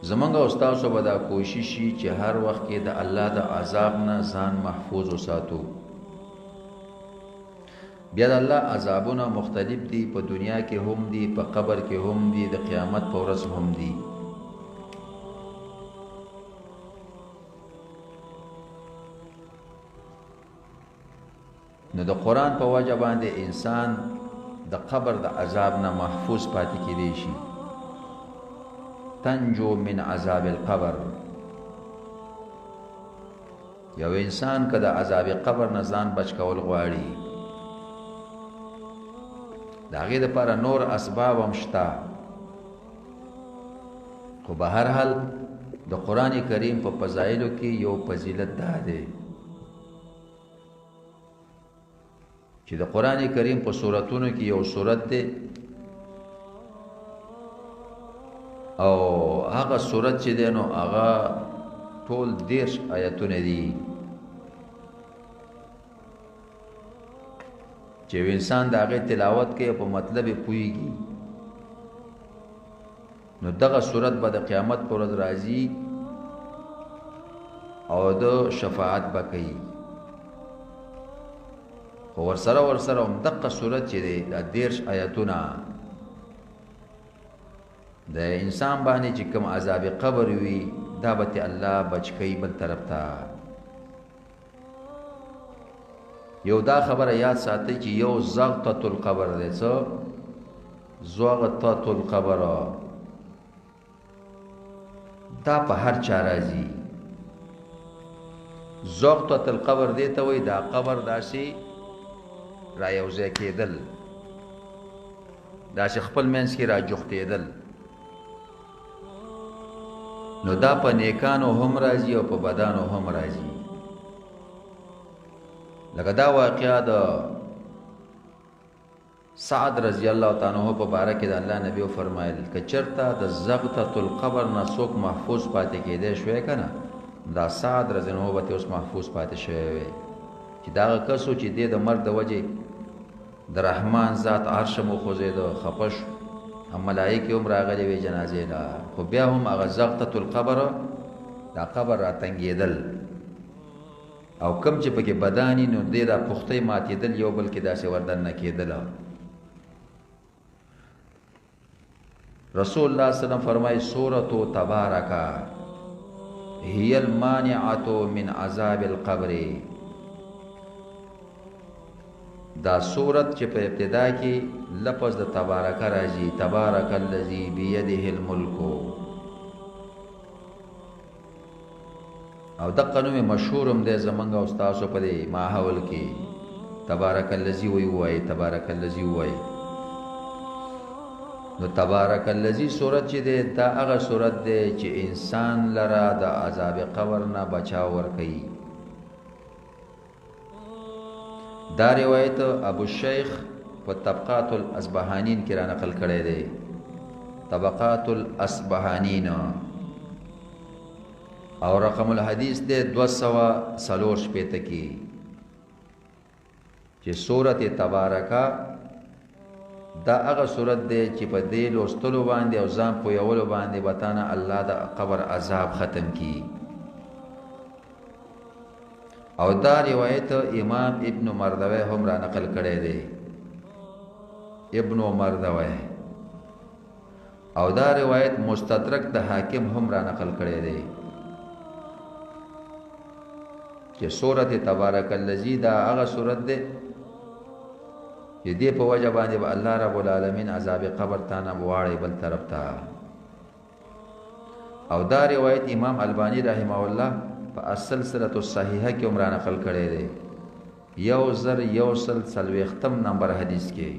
زمونږ او ستاسو به دا کوشش شي چې هر وخت کې د الله د عذاب نه ځان محفوظ وساتو. بیا د الله عذابونه مختلف دي، په دنیا کې هم دي، په قبر کې هم دي، د قیامت په ورځ هم دي. نو د قرآن په وجه باندې انسان د قبر د عذاب نه محفوظ پاتې کېدی شي. تنجو من عذاب القبر. یو انسان که د عذاب قبر نه ځان بچ کول غواړي، د هغې دپاره نور اسباب هم شته، خو به هر حال د قرآن کریم په فضایلو کې یو فضیلت دا دی چې د قرآن کریم په سورتونو کې یو سورت دی او هغه سورت چې دی نو هغه ټول 10 آیتونه دي چې انسان د هغې تلاوت کوي په مطلب یې پوهېږي، نو دغه سورت به د قیامت پر ورځ راځي او د شفاعت به کوي. خو ورسره هم دغه سورت چې دی دا 10 آیتونه د انسان باندې چې کوم عذاب قبر وي دا به الله بچ کوي. بل طرف ته یو دا خبره یاد ساتئ چې یو زغطة القبر دی. څه زغطة القبر دا په هر چا راځي. زغطة القبر دی ته وایي دا قبر داسې را یوځای کېدل، داسې خپل منځ کې را جوختېدل. نو دا په نیکانو هم راځي او په بدانو هم راځي. لکه دا واقعه د سعد رضی الله تعالی عنہ په باره کې د الله نبی فرمایل که چرته د زغطة القبر نه څوک محفوظ پاتې کېدی شوی که نه، دا سعد رضی الله عنہ به اوس محفوظ پاتې شوی وی چې دا هغه کس و چې دی د مرګ د وجې د رحمان ذات عرش هم وخوځېده، خفه شو، هم ملایکې هم راغلې وې جنازې له، خو بیا هم هغه زغطة القبر دا قبر را تنګېدل او کم چې پکې بدانی نو دی دا پختۍ ماتېدل، یو بل کې داسې وردننه کېدله. رسول الله صلی الله علیه وسلم فرمایي سورة تبارکه هي المانعة من عذاب القبر. دا سورت چې په ابتدا کې لفظ د تبارک راځي، تبارک الذی بیده الملک، او دغه نوم مشهور هم دی زمونږ او ستاسو په دې ماحول کې. تبارک الذی وایي تبارک الذی وایي. نو تبارک الذی سورت چې دی دا هغه سورت دی چې انسان لره د عذاب قبر نه بچاو ورکوي. دا روایت ابو الشیخ په طبقات الاصبهانین کې را نقل کړی دی. طبقات الاصبهانین او رقم الحدیث دی 204 کې چې سورت تبارکه دا هغه سورت دی چې په دې لوستلو باندې او ځان پویولو باندې بتانه الله د قبر عذاب ختم کی. او دا روایت امام ابن مردوی هم را نقل کړی دی، ابن مردوی. او دا روایت مستدرک د حاکم هم را نقل کړی دی چې سورت تبارک الذی دا هغه سورت دی چې دې په وجه باندې به الله رب العالمین عذاب قبر ته نه واړی بل طرف ته. او دا روایت امام البانی رحمه الله په السلسله الصحیحه کې هم را نقل کړی دی 1140 نمبر حدیث کې.